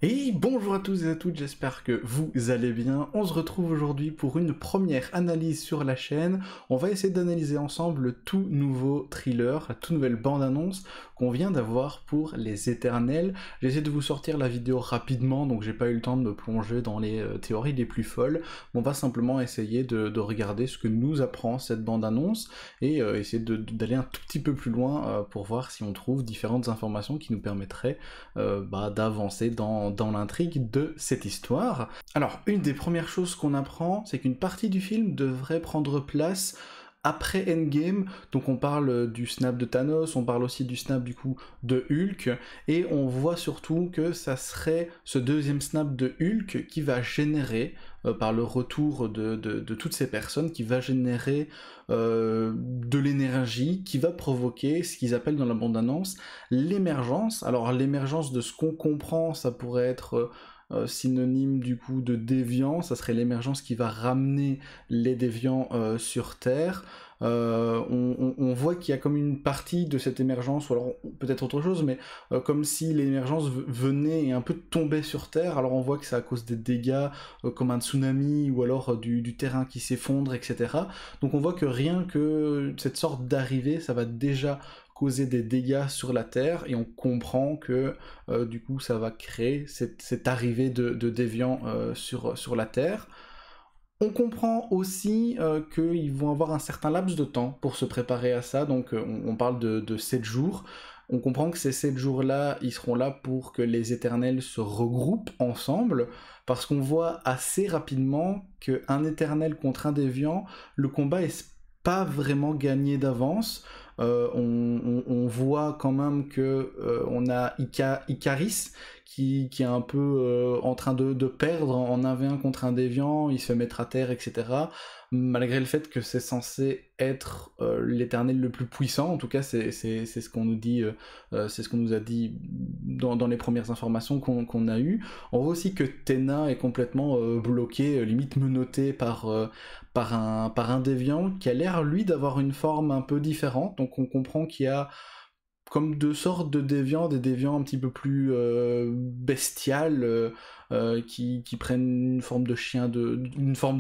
Et bonjour à tous et à toutes, j'espère que vous allez bien. On se retrouve aujourd'hui pour une première analyse sur la chaîne. On va essayer d'analyser ensemble le tout nouveau thriller, la toute nouvelle bande-annonce qu'on vient d'avoir pour Les Éternels. J'ai essayé de vous sortir la vidéo rapidement, donc j'ai pas eu le temps de me plonger dans les théories les plus folles. On va simplement essayer de regarder ce que nous apprend cette bande-annonce et essayer d'aller un tout petit peu plus loin pour voir si on trouve différentes informations qui nous permettraient d'avancer dans l'intrigue de cette histoire. Alors, une des premières choses qu'on apprend, c'est qu'une partie du film devrait prendre place après Endgame, donc on parle du snap de Thanos, on parle aussi du snap du coup de Hulk, et on voit surtout que ça serait ce deuxième snap de Hulk qui va générer, par le retour de toutes ces personnes, qui va générer de l'énergie, qui va provoquer ce qu'ils appellent dans la bande-annonce l'émergence. Alors l'émergence de ce qu'on comprend, ça pourrait être synonyme du coup de déviant, ça serait l'émergence qui va ramener les déviants sur Terre. On voit qu'il y a comme une partie de cette émergence, ou alors peut-être autre chose, mais comme si l'émergence venait et un peu tombait sur Terre. Alors on voit que c'est à cause des dégâts comme un tsunami, ou alors du terrain qui s'effondre, etc. Donc on voit que rien que cette sorte d'arrivée, ça va déjà causer des dégâts sur la Terre, et on comprend que du coup ça va créer cette arrivée de déviants sur la Terre. On comprend aussi qu'ils vont avoir un certain laps de temps pour se préparer à ça, donc on parle de 7 jours. On comprend que ces 7 jours-là, ils seront là pour que les Éternels se regroupent ensemble, parce qu'on voit assez rapidement qu'un Éternel contre un déviant, le combat est pas vraiment gagné d'avance. On voit quand même que on a Icaris qui est un peu en train de perdre en 1v1 contre un déviant, il se fait mettre à terre, etc. Malgré le fait que c'est censé être l'éternel le plus puissant, en tout cas c'est ce qu'on nous dit, c'est ce qu'on nous a dit dans les premières informations qu'on a eues. On voit aussi que Tena est complètement bloqué, limite menotté par un déviant qui a l'air lui d'avoir une forme un peu différente, donc on comprend qu'il y a comme deux sortes de déviants, des déviants un petit peu plus bestiales, qui prennent une forme de chien, une forme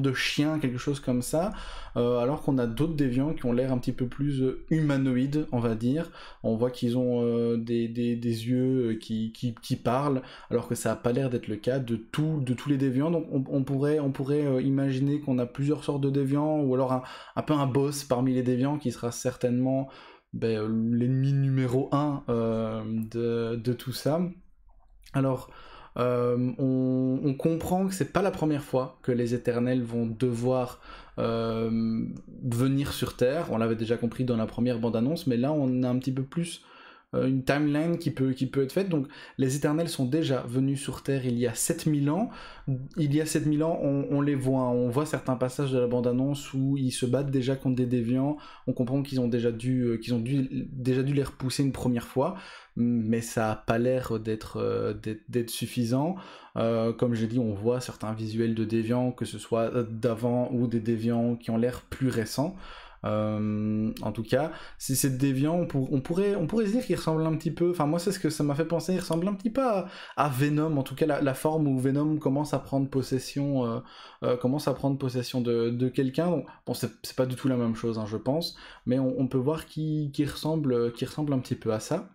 de chien, quelque chose comme ça, alors qu'on a d'autres déviants qui ont l'air un petit peu plus humanoïdes, on va dire. On voit qu'ils ont des yeux qui parlent, alors que ça n'a pas l'air d'être le cas de tous les déviants. Donc on pourrait imaginer qu'on a plusieurs sortes de déviants, ou alors un peu un boss parmi les déviants qui sera certainement l'ennemi numéro 1 de tout ça. Alors, on comprend que c'est pas la première fois que les Éternels vont devoir venir sur Terre. On l'avait déjà compris dans la première bande-annonce, mais là on a un petit peu plus une timeline qui peut être faite. Donc les Éternels sont déjà venus sur Terre il y a 7000 ans. Il y a 7000 ans, on les voit, on voit certains passages de la bande-annonce où ils se battent déjà contre des déviants. On comprend qu'ils ont déjà dû les repousser une première fois, mais ça a pas l'air d'être suffisant. Comme j'ai dit, on voit certains visuels de déviants, que ce soit d'avant ou des déviants qui ont l'air plus récents. En tout cas, si c'est déviant, on pourrait se dire qu'il ressemble un petit peu, enfin moi c'est ce que ça m'a fait penser, il ressemble un petit peu à Venom, en tout cas la forme où Venom commence à prendre possession de quelqu'un. Bon, c'est pas du tout la même chose, hein, je pense, mais on peut voir qu'il ressemble un petit peu à ça.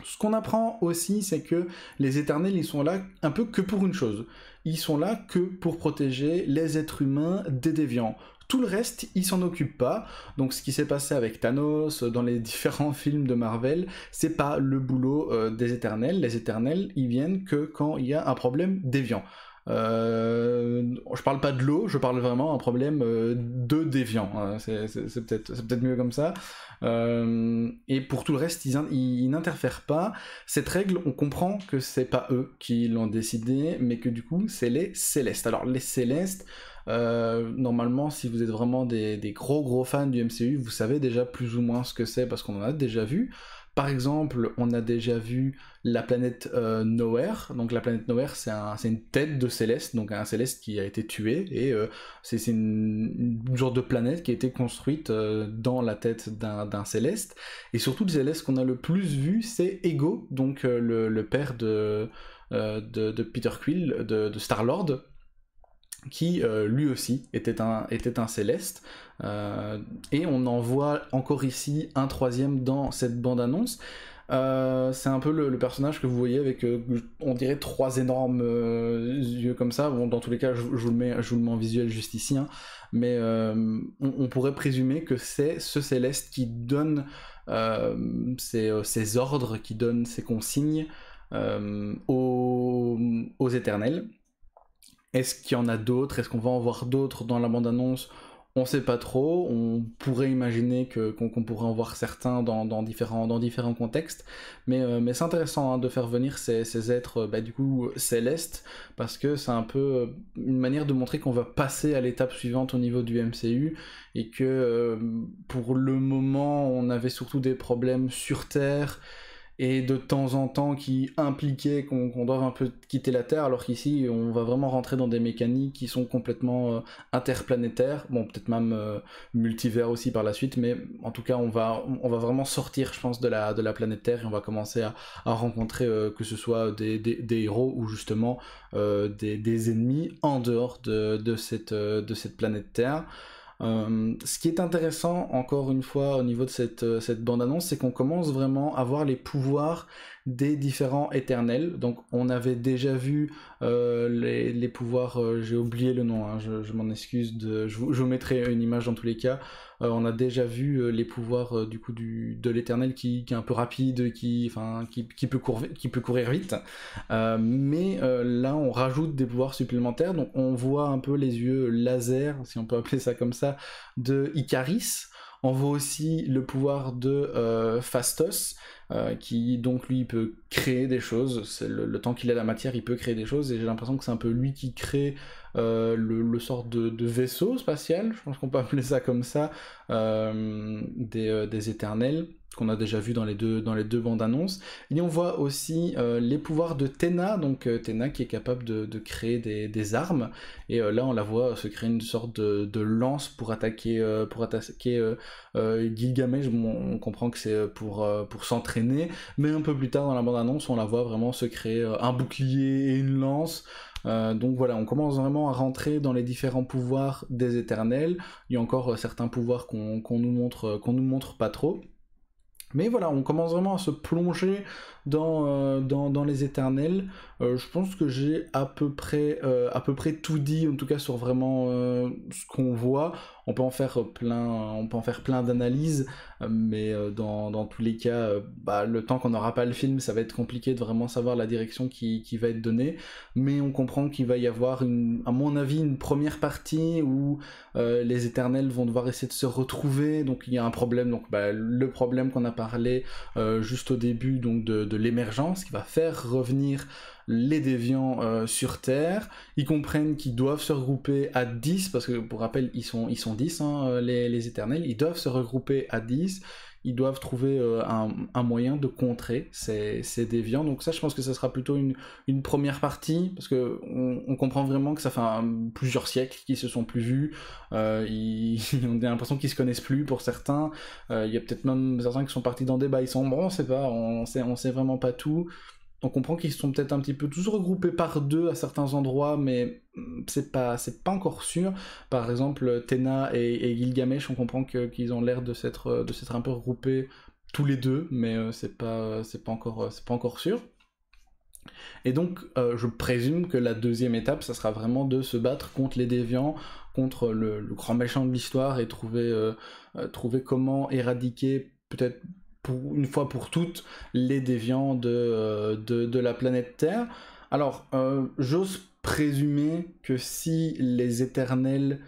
Ce qu'on apprend aussi, c'est que les Éternels, ils sont là un peu que pour une chose. Ils sont là que pour protéger les êtres humains des déviants. Tout le reste, ils s'en occupent pas. Donc ce qui s'est passé avec Thanos, dans les différents films de Marvel, c'est pas le boulot des Éternels. Les Éternels, ils viennent que quand il y a un problème déviant. Je parle pas de l'eau, je parle vraiment d'un problème de déviant. C'est peut-être mieux comme ça. Et pour tout le reste, ils n'interfèrent pas. Cette règle, on comprend que c'est pas eux qui l'ont décidé, mais que du coup, c'est les Célestes. Alors les Célestes, normalement, si vous êtes vraiment des gros fans du MCU, vous savez déjà plus ou moins ce que c'est parce qu'on en a déjà vu. Par exemple, on a déjà vu la planète Nowhere. Donc la planète Nowhere, c'est une tête de Céleste, donc un Céleste qui a été tué, et c'est une genre de planète qui a été construite dans la tête d'un Céleste. Et surtout, le Céleste qu'on a le plus vu, c'est Ego, donc le père de Peter Quill, de Star-Lord, qui lui aussi était un Céleste. Et on en voit encore ici un troisième dans cette bande-annonce. C'est un peu le personnage que vous voyez avec, on dirait, 3 énormes yeux comme ça. Bon, dans tous les cas, je vous le mets en visuel juste ici, hein. Mais on pourrait présumer que c'est ce Céleste qui donne ses ordres, qui donne ses consignes aux Éternels. Est-ce qu'il y en a d'autres? Est-ce qu'on va en voir d'autres dans la bande-annonce? On sait pas trop. On pourrait imaginer qu'on pourrait en voir certains dans différents contextes. Mais c'est intéressant, hein, de faire venir ces êtres du coup célestes, parce que c'est un peu une manière de montrer qu'on va passer à l'étape suivante au niveau du MCU, et que pour le moment on avait surtout des problèmes sur Terre, et de temps en temps qui impliquait qu'on doive un peu quitter la Terre, alors qu'ici on va vraiment rentrer dans des mécaniques qui sont complètement interplanétaires, bon peut-être même multivers aussi par la suite, mais en tout cas on va vraiment sortir, je pense, de la planète Terre, et on va commencer à rencontrer que ce soit des héros ou justement des ennemis en dehors de cette planète Terre. Ce qui est intéressant, encore une fois, au niveau de cette bande-annonce, c'est qu'on commence vraiment à voir les pouvoirs des différents éternels. Donc on avait déjà vu les pouvoirs, j'ai oublié le nom, hein, je m'en excuse, je vous mettrai une image dans tous les cas. On a déjà vu les pouvoirs du coup de l'éternel qui est un peu rapide, qui peut courir vite. Mais là on rajoute des pouvoirs supplémentaires, donc on voit un peu les yeux laser, si on peut appeler ça comme ça, de Icaris. On voit aussi le pouvoir de Phastos, qui donc lui peut créer des choses. C'est le temps qu'il a la matière, il peut créer des choses, et j'ai l'impression que c'est un peu lui qui crée le sort de vaisseau spatial, je pense qu'on peut appeler ça comme ça, des éternels, qu'on a déjà vu dans les deux bandes annonces. Et on voit aussi les pouvoirs de Tena, donc Tena qui est capable de créer des armes, et là on la voit se créer une sorte de lance pour attaquer Gilgamesh. Bon, on comprend que c'est pour s'entraîner, mais un peu plus tard dans la bande annonce on la voit vraiment se créer un bouclier et une lance. Donc voilà, on commence vraiment à rentrer dans les différents pouvoirs des éternels. Il y a encore certains pouvoirs qu'on nous montre pas trop. Mais voilà, on commence vraiment à se plonger dans les éternels. Je pense que j'ai à peu près tout dit, en tout cas sur vraiment ce qu'on voit. On peut en faire plein d'analyses, mais dans tous les cas, le temps qu'on n'aura pas le film, ça va être compliqué de vraiment savoir la direction qui va être donnée. Mais on comprend qu'il va y avoir, à mon avis, une première partie où les éternels vont devoir essayer de se retrouver. Donc il y a un problème, donc le problème qu'on a parlé juste au début, donc de l'émergence, qui va faire revenir les déviants sur Terre. Ils comprennent qu'ils doivent se regrouper à 10, parce que pour rappel ils sont 10, hein, les éternels. Ils doivent se regrouper à 10. Ils doivent trouver un moyen de contrer ces déviants. Donc ça, je pense que ça sera plutôt une première partie, parce que on comprend vraiment que ça fait plusieurs siècles qu'ils se sont plus vus. On a l'impression qu'ils se connaissent plus pour certains. Il y a peut-être même certains qui sont partis dans des bails sombres. On sait pas, on sait vraiment pas tout. On comprend qu'ils sont peut-être un petit peu tous regroupés par deux à certains endroits, mais c'est pas encore sûr. Par exemple, Tena et Gilgamesh, on comprend qu'ils ont l'air de s'être un peu regroupés tous les deux, mais c'est pas encore sûr. Et donc, je présume que la deuxième étape, ça sera vraiment de se battre contre les déviants, contre le grand méchant de l'histoire, et trouver comment éradiquer, peut-être une fois pour toutes, les déviants de la planète Terre. Alors, j'ose présumer que si les éternels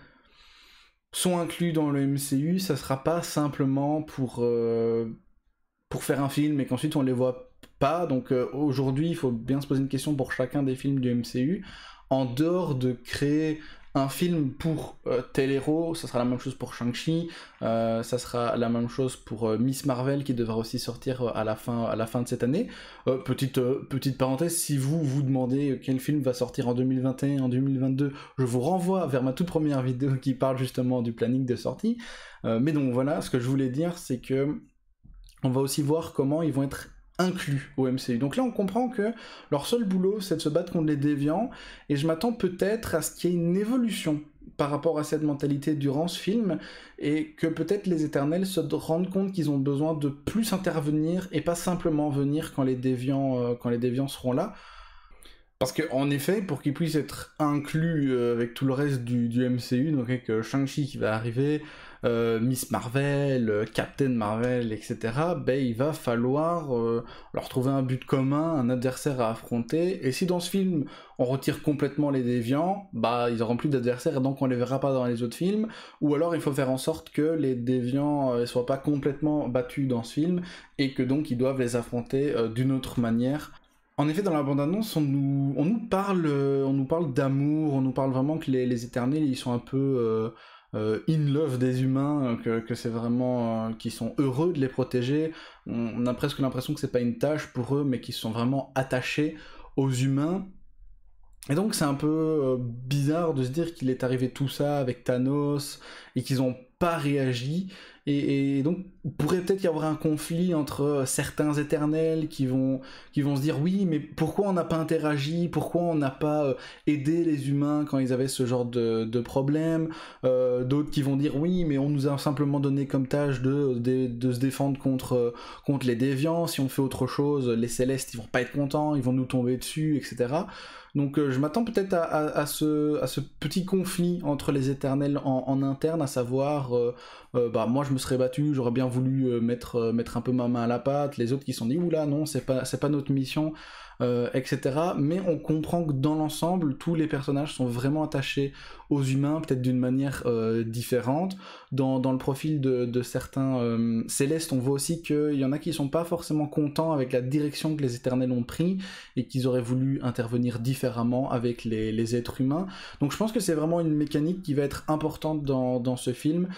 sont inclus dans le MCU, ça sera pas simplement pour faire un film et qu'ensuite on les voit pas. Donc aujourd'hui, il faut bien se poser une question pour chacun des films du MCU. En dehors de créer un film pour tel héros, ça sera la même chose pour Shang-Chi, ça sera la même chose pour Miss Marvel qui devra aussi sortir à la fin de cette année. Petite parenthèse, si vous vous demandez quel film va sortir en 2021, en 2022, je vous renvoie vers ma toute première vidéo qui parle justement du planning de sortie. Mais donc voilà, ce que je voulais dire, c'est que on va aussi voir comment ils vont être inclus au MCU. Donc là, on comprend que leur seul boulot, c'est de se battre contre les déviants, et je m'attends peut-être à ce qu'il y ait une évolution par rapport à cette mentalité durant ce film, et que peut-être les Éternels se rendent compte qu'ils ont besoin de plus intervenir, et pas simplement venir quand les déviants seront là. Parce qu'en effet, pour qu'ils puissent être inclus avec tout le reste du MCU, donc avec Shang-Chi qui va arriver, Miss Marvel, Captain Marvel, etc., ben il va falloir leur trouver un but commun, un adversaire à affronter, et si dans ce film on retire complètement les déviants, bah ils auront plus d'adversaires et donc on les verra pas dans les autres films, ou alors il faut faire en sorte que les déviants ne soient pas complètement battus dans ce film, et que donc ils doivent les affronter d'une autre manière. En effet, dans la bande-annonce, on nous parle d'amour, on nous parle vraiment que les Éternels, ils sont un peu in love des humains, que c'est vraiment qu'ils sont heureux de les protéger. On a presque l'impression que c'est pas une tâche pour eux, mais qu'ils sont vraiment attachés aux humains. Et donc c'est un peu bizarre de se dire qu'il est arrivé tout ça avec Thanos et qu'ils n'ont pas réagi. Et donc il pourrait peut-être y avoir un conflit entre certains Éternels qui vont se dire oui, mais pourquoi on n'a pas interagi, pourquoi on n'a pas aidé les humains quand ils avaient ce genre de problème, d'autres qui vont dire oui, mais on nous a simplement donné comme tâche de se défendre contre les déviants, si on fait autre chose, les Célestes ils vont pas être contents, ils vont nous tomber dessus, etc. Donc je m'attends peut-être à ce petit conflit entre les Éternels en interne, à savoir, bah moi je me serais battu, j'aurais bien voulu mettre un peu ma main à la pâte, les autres qui se sont dit oula non c'est pas notre mission, etc. Mais on comprend que dans l'ensemble, tous les personnages sont vraiment attachés aux humains, peut-être d'une manière différente. Dans le profil de certains Célestes, on voit aussi qu'il y en a qui sont pas forcément contents avec la direction que les Éternels ont pris, et qu'ils auraient voulu intervenir différemment avec les êtres humains. Donc je pense que c'est vraiment une mécanique qui va être importante dans ce film.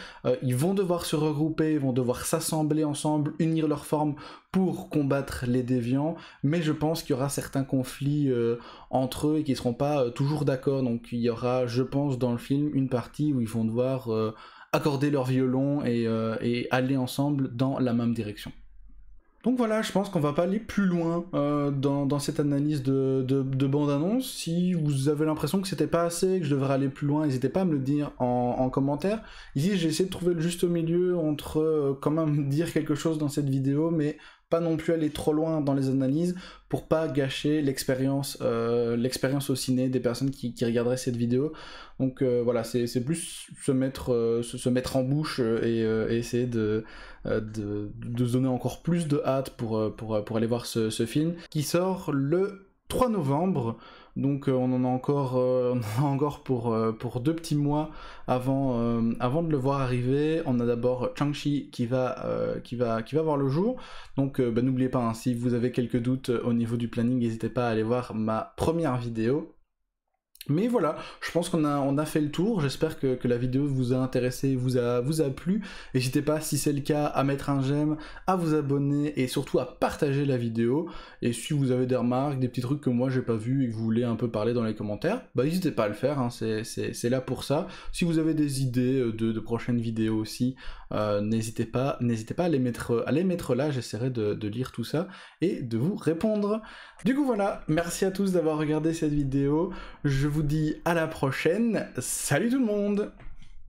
Ils vont devoir se regrouper, ils vont devoir s'assembler ensemble, unir leurs formes pour combattre les déviants, mais je pense qu'il y aura certains conflits entre eux et qu'ils seront pas toujours d'accord. Donc il y aura, je pense, dans le film, une partie où ils vont devoir accorder leur violon et aller ensemble dans la même direction. Donc voilà, je pense qu'on va pas aller plus loin dans cette analyse de bande-annonce. Si vous avez l'impression que c'était pas assez, que je devrais aller plus loin, n'hésitez pas à me le dire en commentaire. Ici, j'ai essayé de trouver le juste milieu entre quand même dire quelque chose dans cette vidéo, mais pas non plus aller trop loin dans les analyses pour pas gâcher l'expérience au ciné des personnes qui regarderaient cette vidéo. Donc voilà, c'est plus se mettre en bouche et essayer de se donner encore plus de hâte pour aller voir ce film qui sort le 3 novembre. Donc on en a encore pour 2 petits mois avant de le voir arriver. On a d'abord Shang-Chi qui va voir le jour. Donc n'oubliez pas, hein, si vous avez quelques doutes au niveau du planning, n'hésitez pas à aller voir ma première vidéo. Mais voilà, je pense qu'on a fait le tour. J'espère que la vidéo vous a intéressé, vous a plu. N'hésitez pas, si c'est le cas, à mettre un j'aime, à vous abonner et surtout à partager la vidéo. Et si vous avez des remarques, des petits trucs que moi j'ai pas vu et que vous voulez un peu parler dans les commentaires, bah n'hésitez pas à le faire, hein, c'est là pour ça. Si vous avez des idées de prochaines vidéos aussi, n'hésitez pas à les mettre là, j'essaierai de lire tout ça et de vous répondre. Du coup voilà, merci à tous d'avoir regardé cette vidéo, je vous dis à la prochaine, salut tout le monde!